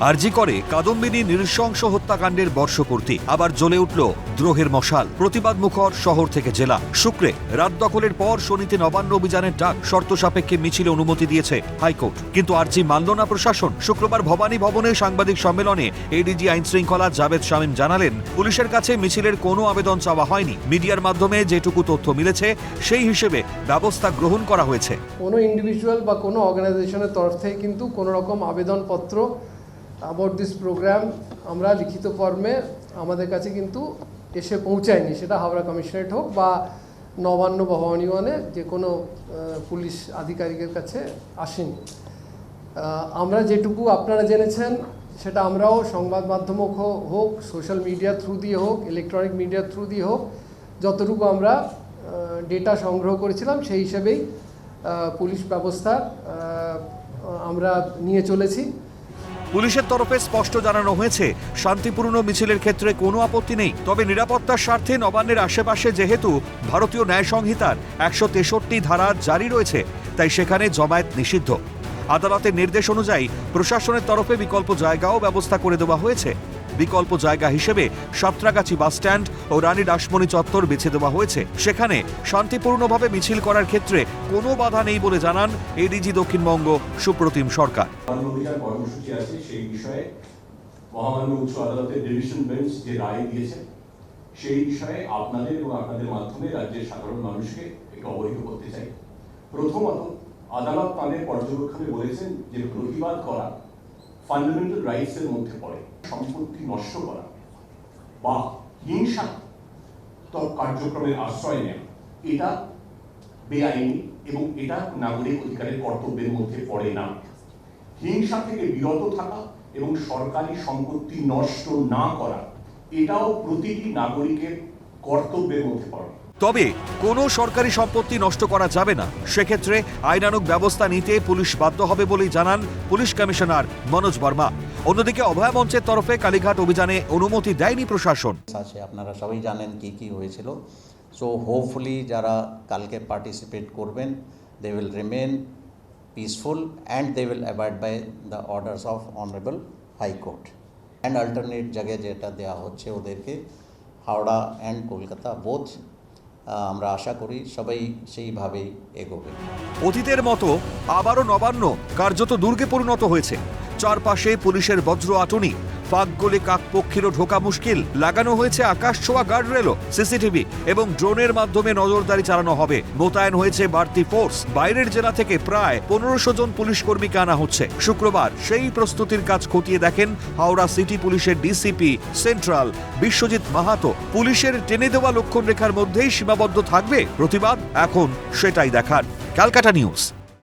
আরজি করে কাদম্বিনী নৃশংস হত্যাকাণ্ডের বর্ষপূর্তি, আবার জ্বলে উঠল দ্রোহের মশাল। প্রতিবাদ মুখর শহর থেকে জেলা। শুক্রে রাত দখলের পর শনিতে নবান্ন অভিযানের ডাক, শর্ত সাপেক্ষে মিছিলে অনুমতি দিয়েছে হাইকোর্ট, কিন্তু আরজি মানল না প্রশাসন। শুক্রবার ভবানী ভবনে সাংবাদিক সম্মেলনে এডিজি আইন শৃঙ্খলা জাভেদ শামীম জানালেন, পুলিশের কাছে মিছিলের কোনো আবেদন চাওয়া হয়নি। মিডিয়ার মাধ্যমে যেটুকু তথ্য মিলেছে সেই হিসেবে ব্যবস্থা গ্রহণ করা হয়েছে। কোনো ইন্ডিভিজুয়াল বা কোনো অর্গানাইজেশনের তরফ থেকে কিন্তু কোনো রকম আবেদনপত্র অ্যাবাউট দিস প্রোগ্রাম আমরা লিখিত ফর্মে আমাদের কাছে কিন্তু এসে পৌঁছায়নি। সেটা হাওড়া কমিশনারেট হোক বা নবান্ন বা ভবানীবনে যে কোনো পুলিশ আধিকারিকের কাছে আসেনি। আমরা যেটুকু আপনারা জেনেছেন সেটা আমরাও সংবাদ মাধ্যম হোক, সোশ্যাল মিডিয়া থ্রু দিয়ে হোক, ইলেকট্রনিক মিডিয়া থ্রু দিয়ে হোক, যতটুকু আমরা ডেটা সংগ্রহ করেছিলাম সেই হিসেবেই পুলিশ ব্যবস্থা আমরা নিয়ে চলেছি। পুলিশের তরফে স্পষ্ট জানানো হয়েছে, শান্তিপূর্ণ মিছিলের ক্ষেত্রে কোনো আপত্তি নেই, তবে নিরাপত্তার স্বার্থে নবান্নের আশেপাশে যেহেতু ভারতীয় ন্যায় সংহিতার 163 ধারা জারি রয়েছে, তাই সেখানে জমায়েত নিষিদ্ধ। আদালতের নির্দেশ অনুযায়ী প্রশাসনের তরফে বিকল্প জায়গাও ব্যবস্থা করে দেওয়া হয়েছে। বিকল্প জায়গা হিসেবে সাঁতরাগাছি বাসস্ট্যান্ড ও রানী ডাশমণি চত্বর বেছে দেওয়া হয়েছে। সেখানে শান্তিপূর্ণভাবে মিছিল করার ক্ষেত্রে কোনো বাধা নেই বলে জানান এডিজি দক্ষিণবঙ্গ সুপ্রতিম সরকার। কর্মসূচি আছে সেই বিষয়ে মহামান্য উচ্চ আদালতের ডিভিশন বেঞ্চ যে রায় দিয়েছে সেই বিষয়ে আপনাদের এবং আপনাদের মাধ্যমে রাজ্যের সাধারণ মানুষকে একটু অবহিত করতে চাই। প্রথমত, আদালত তাদের পর্যবেক্ষণে বলেছেন যে প্রতিবাদ করা ফান্ডামেন্টাল রাইটস এর মধ্যে পড়ে। সম্পত্তি নষ্ট করা বা হিংসাত্মক কার্যক্রমের আশ্রয় নেওয়া এটা বেআইনি এবং এটা নাগরিক অধিকারের কর্তব্যের মধ্যে পড়ে না। হিংসা থেকে বিরত থাকা এবং সরকারি সম্পত্তি নষ্ট না করা এটাও প্রতিটি নাগরিকের কর্তব্যের মধ্যে পড়ে। তবে কোনো সরকারি সম্পত্তি নষ্ট করা যাবে না, সেক্ষেত্রে আইনানুগ ব্যবস্থা নিতে পুলিশ বাধ্য হবে বলেই জানান পুলিশ কমিশনার মনোজ বর্মা। অন্যদিকে অভয় মঞ্চের তরফে কালীঘাট অভিযানে অনুমতি দেয়নি প্রশাসন। আপনারা সবাই জানেন কি হয়েছিল। সো হোপফুলি যারা কালকে পার্টিসিপেট করবেন, they will remain peaceful and they will abide by the orders of Honorable High Court. And alternate জায়গায় যেটা দেওয়া হচ্ছে ওদেরকে, হাওড়া অ্যান্ড কলকাতা বোথ, আমরা আশা করি সবাই সেইভাবেই এগোবে। অতীতের মতো আবারও নবান্ন কার্যত দুর্গে পরিণত হয়েছে। চারপাশে পুলিশের বজ্র আটুনি, ফাঁক গলে কাকপক্ষীরও ঢোকা মুশকিল। লাগানো হয়েছে আকাশ ছোঁয়া গার্ডরেলও, সিসিটিভি এবং ড্রোনের মাধ্যমে নজরদারি চালানো হবে। মোতায়েন হয়েছে বাড়তি ফোর্স। বাইরের জেলা থেকে প্রায় 1500 জন পুলিশ কর্মীকে আনা হচ্ছে। শুক্রবার সেই প্রস্তুতির কাজ খতিয়ে দেখেন হাওড়া সিটি পুলিশের ডিসিপি সেন্ট্রাল বিশ্বজিৎ মাহাতো। পুলিশের টেনে দেওয়া লক্ষণ রেখার মধ্যেই সীমাবদ্ধ থাকবে প্রতিবাদ, এখন সেটাই দেখার। ক্যালকাটা নিউজ।